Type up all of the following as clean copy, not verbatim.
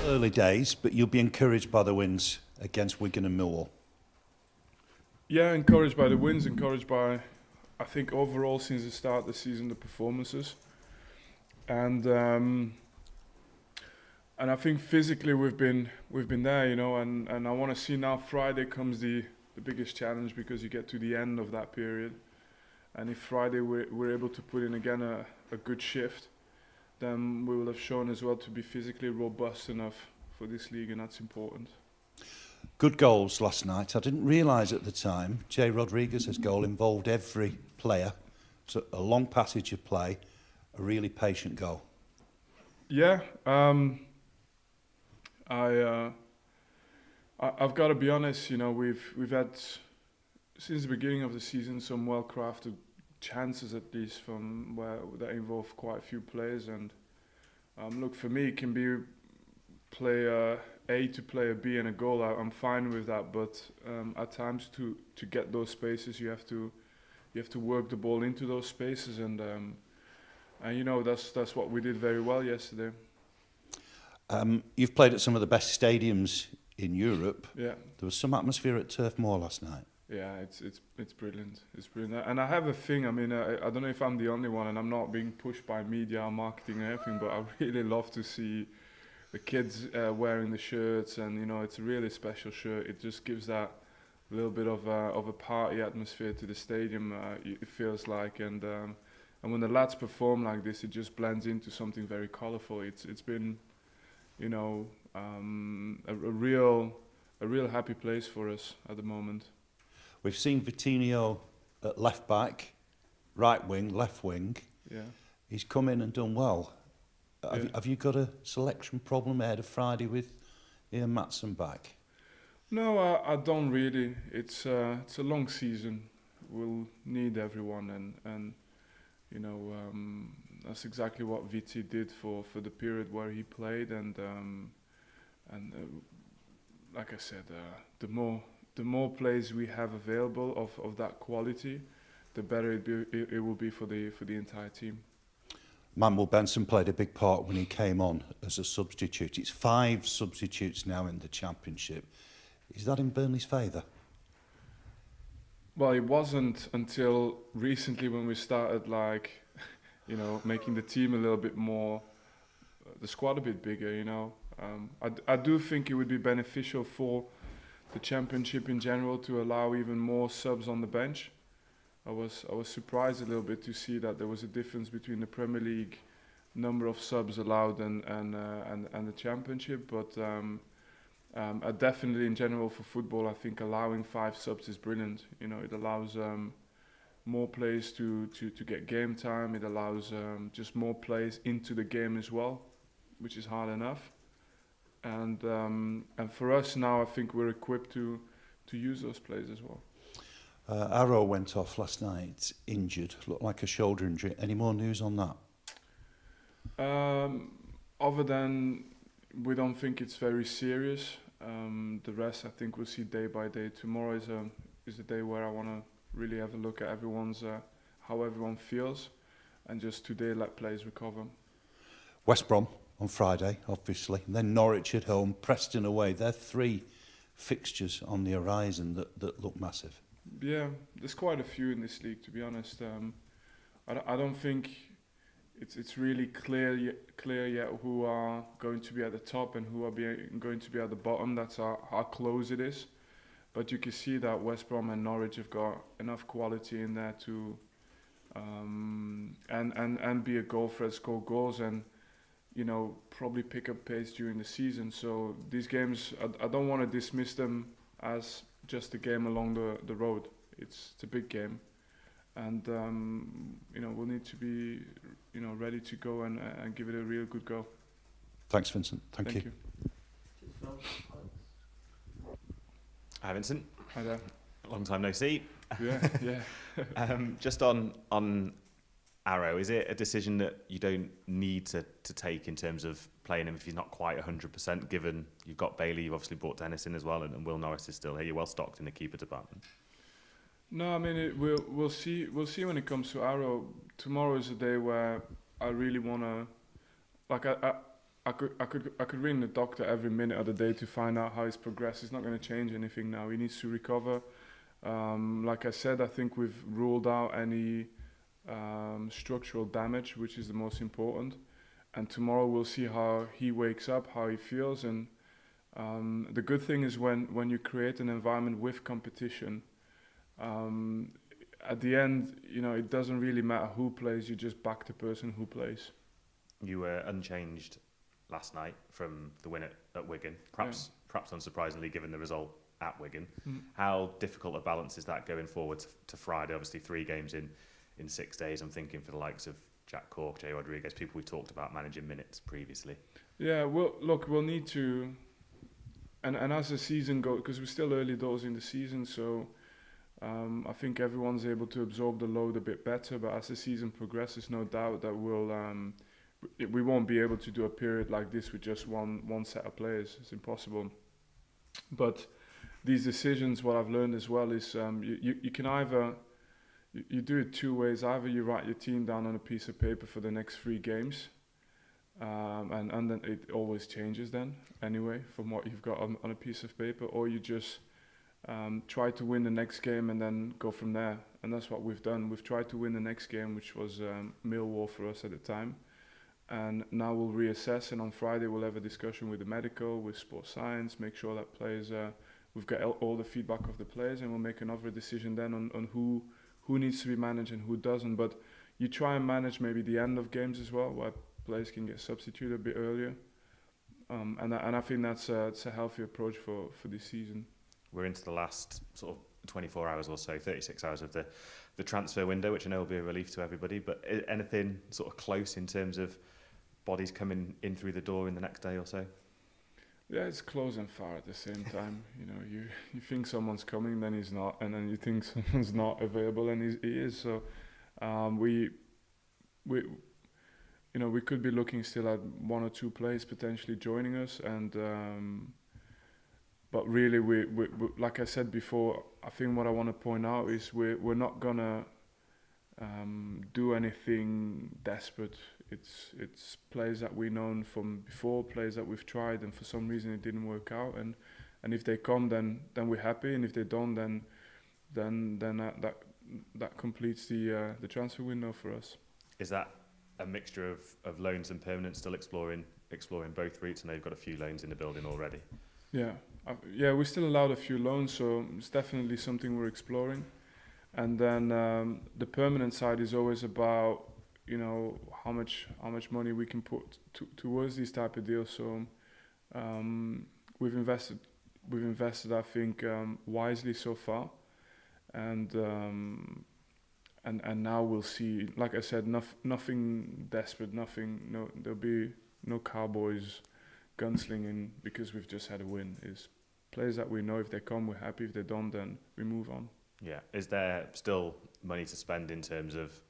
early days, but you'll be encouraged by the wins against Wigan and Millwall. Yeah, encouraged by the wins, encouraged by, I think overall since the start of the season, the performances, and I think physically we've been there, and I want to see now. Friday comes the biggest challenge because you get to the end of that period, and if Friday we're able to put in again a good shift, then we will have shown as well to be physically robust enough for this league, and that's important. Good goals last night. I didn't realise at the time Jay Rodriguez's goal involved every player. So a long passage of play, a really patient goal. Yeah, I've got to be honest. We've had since the beginning of the season some well-crafted chances, at least from where that involve quite a few players. And look, for me, it can be player A to player B and a goal. I'm fine with that, but at times to get those spaces, you have to work the ball into those spaces, and that's what we did very well yesterday. You've played at some of the best stadiums in Europe. Yeah. There was some atmosphere at Turf Moor last night. Yeah, it's brilliant. It's brilliant. And I have a thing. I mean, I don't know if I'm the only one, and I'm not being pushed by media or marketing or anything, but I really love to see the kids wearing the shirts, and it's a really special shirt. It just gives that little bit of a party atmosphere to the stadium. It feels like, and when the lads perform like this, it just blends into something very colourful. It's been, a real happy place for us at the moment. We've seen Vitinho at left back, right wing, left wing. Yeah. He's come in and done well. Yeah. Have you got a selection problem ahead of Friday with Ian Matson back? No, I don't really. It's a long season. We'll need everyone, and that's exactly what Viti did for the period where he played, and like I said, the more players we have available of that quality, the better it will be for the entire team. Manuel Benson played a big part when he came on as a substitute. It's 5 substitutes now in the Championship. Is that in Burnley's favour? Well, it wasn't until recently when we started, making the team a little bit more, the squad a bit bigger. I do think it would be beneficial for the Championship in general to allow even more subs on the bench. I was surprised a little bit to see that there was a difference between the Premier League number of subs allowed and the Championship, but definitely in general for football, I think allowing 5 subs is brilliant. It allows more players to get game time. It allows just more players into the game as well, which is hard enough. And for us now, I think we're equipped to use those players as well. Arrow went off last night, injured, looked like a shoulder injury. Any more news on that? Other than we don't think it's very serious. The rest I think we'll see day by day. Tomorrow is a day where I want to really have a look at everyone's how everyone feels, and just today let players recover. West Brom on Friday, obviously, and then Norwich at home, Preston away. They're 3 fixtures on the horizon that look massive. Yeah, there's quite a few in this league, to be honest. I don't think it's really clear yet who are going to be at the top and who are going to be at the bottom. That's how close it is. But you can see that West Brom and Norwich have got enough quality in there to and be a goal threat, score goals, and probably pick up pace during the season. So these games, I don't want to dismiss them as just a game along the road. It's a big game, and we'll need to be ready to go and give it a real good go. Thanks, Vincent. Thank you. Hi, Vincent. Hi there. Long time no see. Yeah. Just on Arrow, is it a decision that you don't need to take in terms of playing him if he's not quite 100%, given you've got Bailey, you've obviously brought Dennis in as well, and Will Norris is still here. You're well stocked in the keeper department. No, I mean we'll see when it comes to Arrow. Tomorrow is a day where I really want to, I could ring the doctor every minute of the day to find out how he's progressed. It's not going to change anything now. He needs to recover. Like I said, I think we've ruled out any structural damage, which is the most important. And tomorrow we'll see how he wakes up, how he feels. And the good thing is when you create an environment with competition, at the end, it doesn't really matter who plays. You just back the person who plays. You were unchanged last night from the win at Wigan, perhaps unsurprisingly given the result at Wigan. How difficult a balance is that going forward to Friday? Obviously 3 games in 6 days. I'm thinking for the likes of Jack Cork, Jay Rodriguez, people we talked about managing minutes previously. Yeah, we'll need to, and as the season goes, because we're still early doors in the season, so I think everyone's able to absorb the load a bit better. But as the season progresses, no doubt that we won't be able to do a period like this with just one set of players. It's impossible. But these decisions, what I've learned as well is you can either you do it 2 ways. Either you write your team down on a piece of paper for the next 3 games, and then it always changes then anyway from what you've got on a piece of paper, or you just try to win the next game and then go from there. And that's what we've done. We've tried to win the next game, which was Millwall for us at the time. And now we'll reassess, and on Friday we'll have a discussion with the medical, with sports science, make sure that players, we've got all the feedback of the players, and we'll make another decision then on who needs to be managed and who doesn't. But you try and manage maybe the end of games as well, where players can get substituted a bit earlier. And I think that's a healthy approach for this season. We're into the last sort of 24 hours or so, 36 hours of the transfer window, which I know will be a relief to everybody. But anything sort of close in terms of bodies coming in through the door in the next day or so? Yeah, it's close and far at the same time. You think someone's coming, then he's not, and then you think someone's not available, and he is. So we could be looking still at 1 or 2 players potentially joining us, and but really we like I said before, I think what I want to point out is we're not gonna do anything desperate. It's players that we've known from before, players that we've tried, and for some reason it didn't work out. And if they come, then we're happy, and if they don't, then that completes the transfer window for us. Is that a mixture of loans and permanent? Still exploring both routes, and they've got a few loans in the building already. Yeah, we're still allowed a few loans, so it's definitely something we're exploring. And then the permanent side is always about how much money we can put towards these type of deals. So we've invested I think wisely so far, and now we'll see. Like I said, nothing desperate, there'll be no Cowboys gunslinging because we've just had a win. Is players that we know, if they come we're happy, if they don't then we move on. Yeah, is there still money to spend in terms of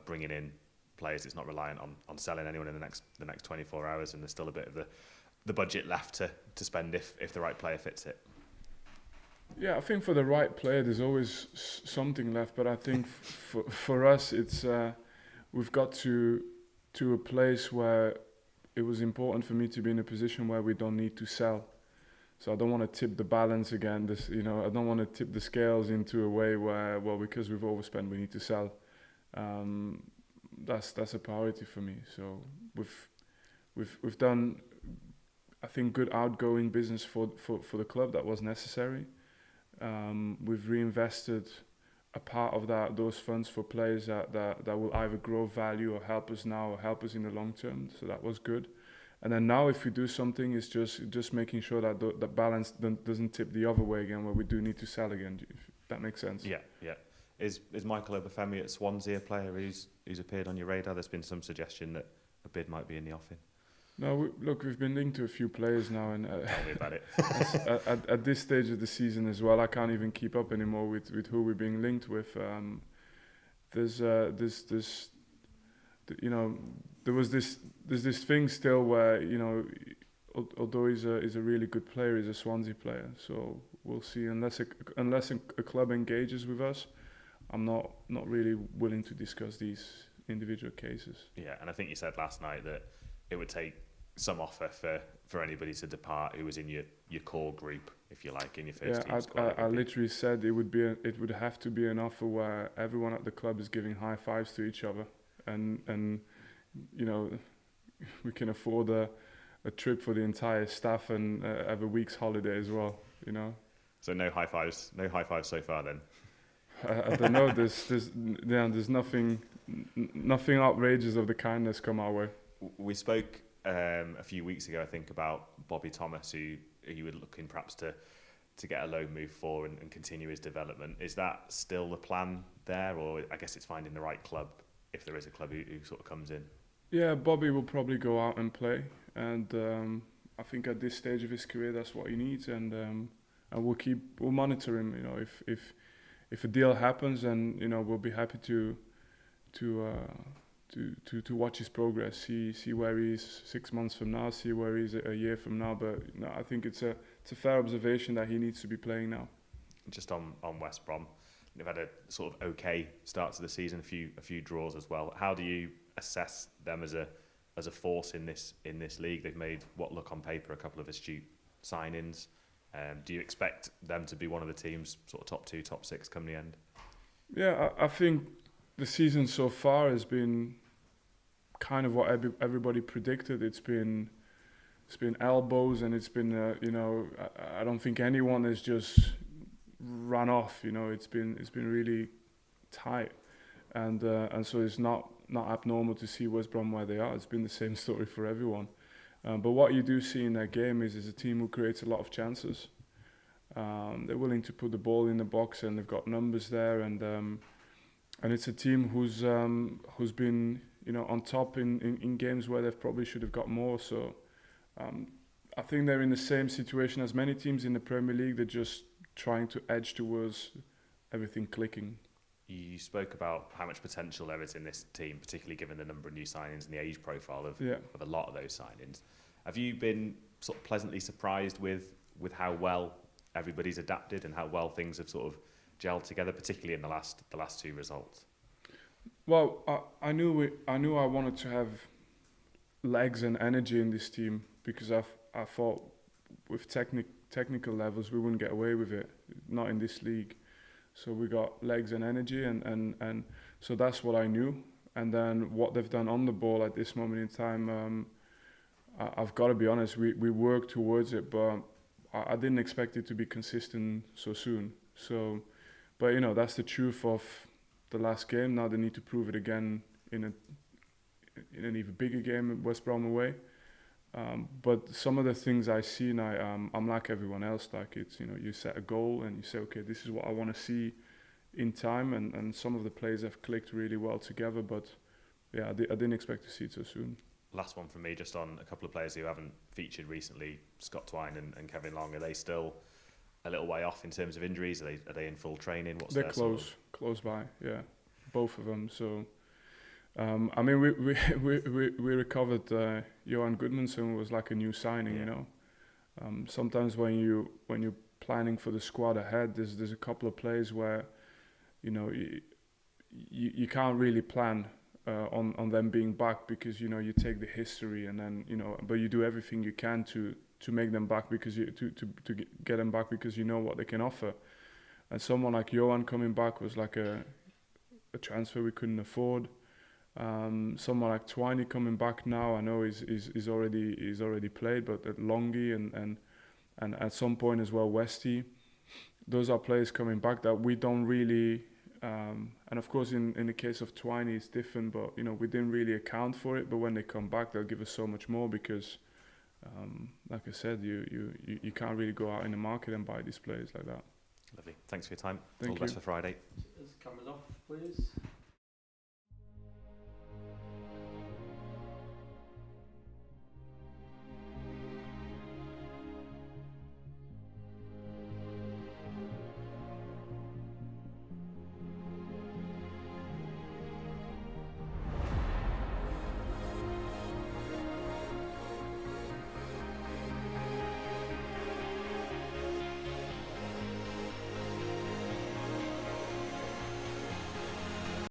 bringing in players? It's not reliant on selling anyone in the next 24 hours, and there's still a bit of the budget left to spend if the right player fits it. Yeah, I think for the right player there's always something left, but I think for us it's we've got to a place where it was important for me to be in a position where we don't need to sell. So I don't want to tip the balance again. I don't want to tip the scales into a way where, well, because we've overspent, we need to sell. That's a priority for me. So we've done, I think, good outgoing business for the club that was necessary. We've reinvested a part of those funds for players that will either grow value or help us now or help us in the long term. So that was good. And then now if we do something, it's just making sure that the balance doesn't tip the other way again, where we do need to sell again, if that makes sense. Yeah. Is Michael Obafemi at Swansea a player who's appeared on your radar? There's been some suggestion that a bid might be in the offing. No, we've been linked to a few players now, and tell me about it. at this stage of the season as well, I can't even keep up anymore with who we're being linked with. There's this thing still where although he's a really good player, he's a Swansea player. So we'll see. Unless a club engages with us, I'm not really willing to discuss these individual cases. Yeah, and I think you said last night that it would take some offer for anybody to depart who was in your core group, if you like, in your first team Yeah, squad? I literally said it would have to be an offer where everyone at the club is giving high fives to each other, and you know, we can afford a trip for the entire staff and have a week's holiday as well. You know. So no high fives so far then. I don't know. There's nothing outrageous of the kindness come our way. We spoke a few weeks ago, I think, about Bobby Thomas, who you were looking perhaps to get a loan move for and continue his development. Is that still the plan there, or I guess it's finding the right club if there is a club who sort of comes in? Yeah, Bobby will probably go out and play, and I think at this stage of his career, that's what he needs, and we'll monitor him. You know, if a deal happens, and you know, we'll be happy to watch his progress, see where he is 6 months from now, see where he is a year from now. But no, I think it's a fair observation that he needs to be playing now. Just on West Brom, they've had a sort of okay start to the season, a few draws as well. How do you assess them as a force in this league? They've made what look on paper a couple of astute signings. Do you expect them to be one of the teams, sort of top 2, top 6 come the end? Yeah, I think the season so far has been kind of what everybody predicted. It's been elbows, and it's been you know, I don't think anyone has just run off. You know, it's been really tight, and so it's not abnormal to see West Brom where they are. It's been the same story for everyone. But what you do see in that game is a team who creates a lot of chances. They're willing to put the ball in the box, and they've got numbers there, and it's a team who's been, you know, on top in games where they probably should have got more. So I think they're in the same situation as many teams in the Premier League. They're just trying to edge towards everything clicking. You spoke about how much potential there is in this team, particularly given the number of new signings and the age profile of a lot of those signings. Have you been sort of pleasantly surprised with how well everybody's adapted and how well things have sort of gelled together, particularly in the last 2 results? Well, I knew I wanted to have legs and energy in this team, because I thought with technical levels we wouldn't get away with it, not in this league. So we got legs and energy, and so that's what I knew. And then what they've done on the ball at this moment in time, I've got to be honest, we worked towards it, but I didn't expect it to be consistent so soon. So, but you know, that's the truth of the last game. Now they need to prove it again in an even bigger game at West Brom away. But some of the things I see now, I'm like everyone else. Like, it's, you know, you set a goal and you say, okay, this is what I want to see in time, and some of the players have clicked really well together. But yeah, I didn't expect to see it so soon. Last one from me, just on a couple of players who haven't featured recently, Scott Twine and Kevin Long. Are they still a little way off in terms of injuries? Are they in full training? They're close by, yeah, both of them. So. I mean, we recovered Johan Goodmanson. Was like a new signing, you know. Sometimes when you're planning for the squad ahead, there's a couple of players where, you know, you can't really plan on them being back, because, you know, you take the history and then, you know, but you do everything you can to make them back, because to get them back, because you know what they can offer. And someone like Johan coming back was like a transfer we couldn't afford. Someone like Twiney coming back now, I know he's already played, but at Longy and at some point as well Westy, those are players coming back that we don't really, and of course in the case of Twiney it's different, but you know, we didn't really account for it. But when they come back, they'll give us so much more, because like I said, you can't really go out in the market and buy these players like that. Lovely. Thanks for your time. Thank All the best for Friday. Cameras off, please.